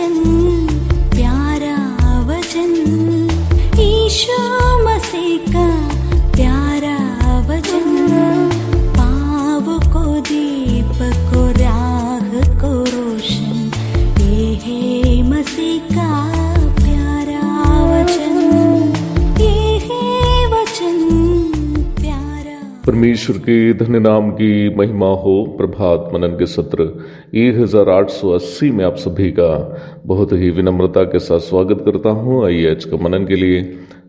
वचन, प्यारा वचन, यीशु मसीह का प्यारा वचन, पाव को दीप को राह को रोशन, ये है मसीह का प्यारा वचन, ये है वचन प्यारा। परमेश्वर के धन्य नाम की महिमा हो। प्रभात मनन के सत्र 1880 में आप सभी का बहुत ही विनम्रता के साथ स्वागत करता हूं। आइए आज का मनन के लिए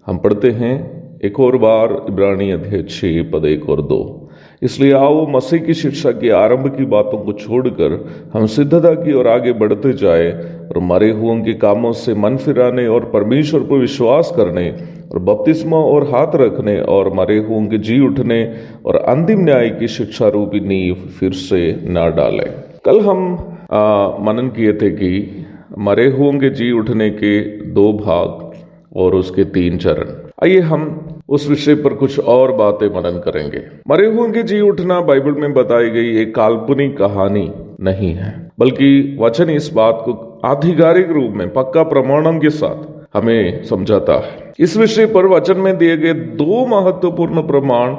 हम पढ़ते हैं एक और बार इब्रानी अध्याय 6 पद 1 और 2। इसलिए आओ मसीह की शिक्षा के आरंभ की बातों को छोड़कर हम सिद्धता की ओर आगे बढ़ते जाए और मरे हुओं के कामों से मन फिराने और परमेश्वर पर विश्वास करने और बपतिस्मा और हाथ रखने और मरे हुओं के जी उठने और अंतिम न्याय की शिक्षा रूपी नींव फिर से न डालें। कल हम मनन किए थे कि मरे हुओं के जी उठने के 2 भाग और उसके 3 चरण। आइए हम उस विषय पर कुछ और बातें मनन करेंगे। मरे हुओं के जी उठना बाइबल में बताई गई एक काल्पनिक कहानी नहीं है, बल्कि वचन इस बात को आधिकारिक रूप में पक्का प्रमाणन के साथ हमें समझाता है। इस विषय पर वचन में दिए गए 2 महत्वपूर्ण प्रमाण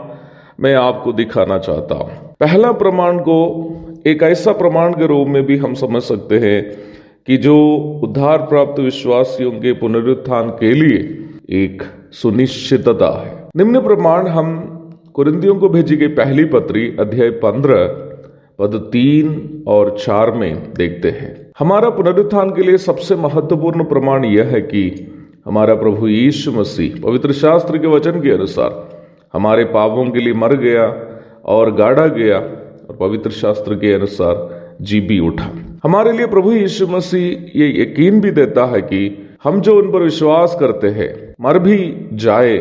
मैं आपको दिखाना चाहता हूं। पहला प्रमाण को एक ऐसा प्रमाण के रूप में भी हम समझ सकते हैं कि जो उद्धार प्राप्त विश्वासियों के पुनरुत्थान के लिए एक सुनिश्चितता है। निम्न प्रमाण हम कुरिन्थियों को भेजी गई पहली पत्री अध्याय 15 पद 3 और 4 में देखते हैं। हमारा पुनरुत्थान के लिए सबसे महत्वपूर्ण प्रमाण यह है कि हमारा प्रभु यीशु मसीह पवित्र शास्त्र के वचन के अनुसार हमारे पापों के लिए मर गया और गाड़ा गया और पवित्र शास्त्र के अनुसार जी भी उठा। हमारे लिए प्रभु यीशु मसीह ये यकीन भी देता है कि हम जो उन पर विश्वास करते हैं मर भी जाए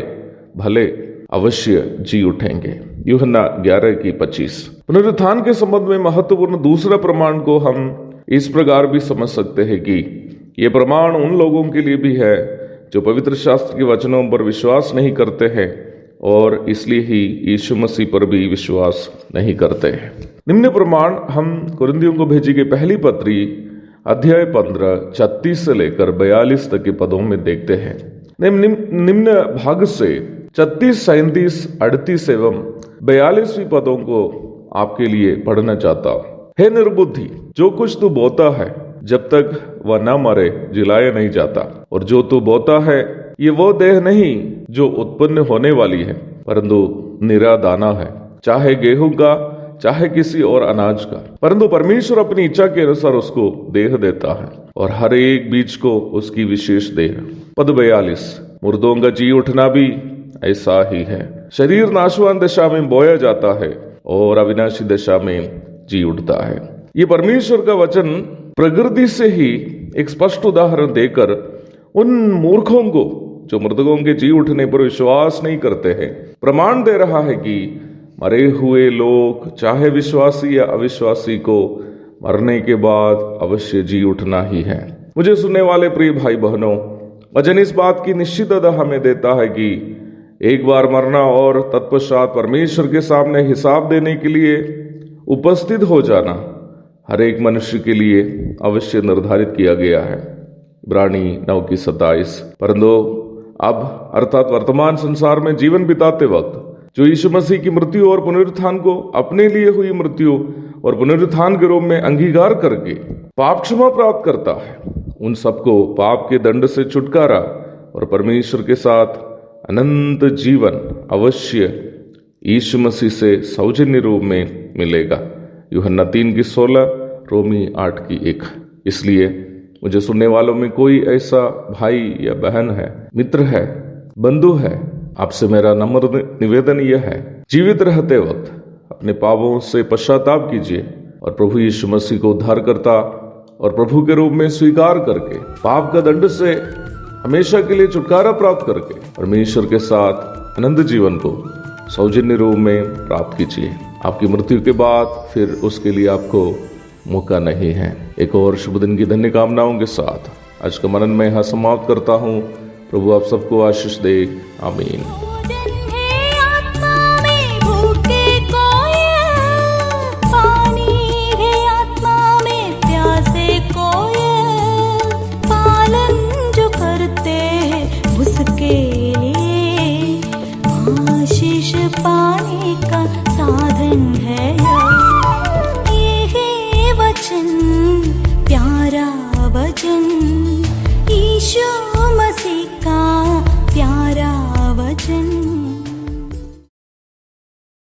भले अवश्य जी उठेंगे। यूहन्ना 11:25। पुनरुत्थान के संबंध में महत्वपूर्ण दूसरा प्रमाण को हम इस प्रकार भी समझ सकते हैं कि ये प्रमाण उन लोगों के लिए भी है जो पवित्र शास्त्र के वचनों पर विश्वास नहीं करते हैं और इसलिए ही यीशु मसीह पर भी विश्वास नहीं करते हैं। निम्न प्रमाण हम कुरिन्थियों को भेजी गई पहली पत्री अध्याय 15 36 से लेकर 42 तक के पदों में देखते हैं। निम्न भाग से 36, 37, 38 एवं 42 पदों को आपके लिए पढ़ना चाहता हूं। हे निर्बुद्धि, जो कुछ तू बोता है जब तक वह न मरे जिलाया नहीं जाता, और जो तू बोता है ये वो देह नहीं जो उत्पन्न होने वाली है, परंतु निरा दाना है, चाहे गेहूं का चाहे किसी और अनाज का। परंतु परमेश्वर अपनी इच्छा के अनुसार उसको देह देता है और हर एक बीज को उसकी विशेष देह। पद 42। मुर्दों का जी उठना भी ऐसा ही है। शरीर नाशवान दशा में बोया जाता है और अविनाशी दशा में जी उठता है। ये परमेश्वर का वचन प्रकृति से ही एक स्पष्ट उदाहरण देकर उन मूर्खों को जो मृतकों के जी उठने पर विश्वास नहीं करते हैं प्रमाण दे रहा है कि मरे हुए लोग चाहे विश्वासी या अविश्वासी को मरने के बाद अवश्य जी उठना ही है। मुझे सुनने वाले प्रिय भाई बहनों, वचन इस बात की निश्चितता हमें देता है कि एक बार मरना और तत्पश्चात परमेश्वर के सामने हिसाब देने के लिए उपस्थित हो जाना हर एक मनुष्य के लिए अवश्य निर्धारित किया गया है। इब्रानी 9:27। परंतु अब अर्थात वर्तमान संसार में जीवन बिताते वक्त जो यीशु मसीह की मृत्यु और पुनरुत्थान को अपने लिए हुई मृत्यु और पुनरुत्थान के रूप में अंगीकार करके पाप क्षमा प्राप्त करता है, उन सबको पाप के दंड से छुटकारा और परमेश्वर के साथ अनंत जीवन अवश्य यीशु मसीह से सौजन्य रूप में मिलेगा। यूहन्ना 3:16, रोमी 8:1। इसलिए मुझे सुनने वालों में कोई ऐसा भाई या बहन है, मित्र है, बंधु है, आपसे मेरा नम्र निवेदन यह है, जीवित रहते वक्त अपने पापों से पश्चाताप कीजिए और प्रभु यीशु मसीह को उद्धारकर्ता और प्रभु के रूप में स्वीकार करके पाप का दंड से हमेशा के लिए छुटकारा प्राप्त करके परमेश्वर के साथ अनंत जीवन को सौजन्य रूप में प्राप्त कीजिए। आपकी मृत्यु के बाद फिर उसके लिए आपको मौका नहीं है। एक और शुभ दिन की धन्य कामनाओं के साथ आज का मनन मैं यहाँ समाप्त करता हूँ। प्रभु आप सबको आशीष दे। आमीन। उसके लिए आशीष पाने का साधन है ये है वचन, प्यारा वचन, ईशो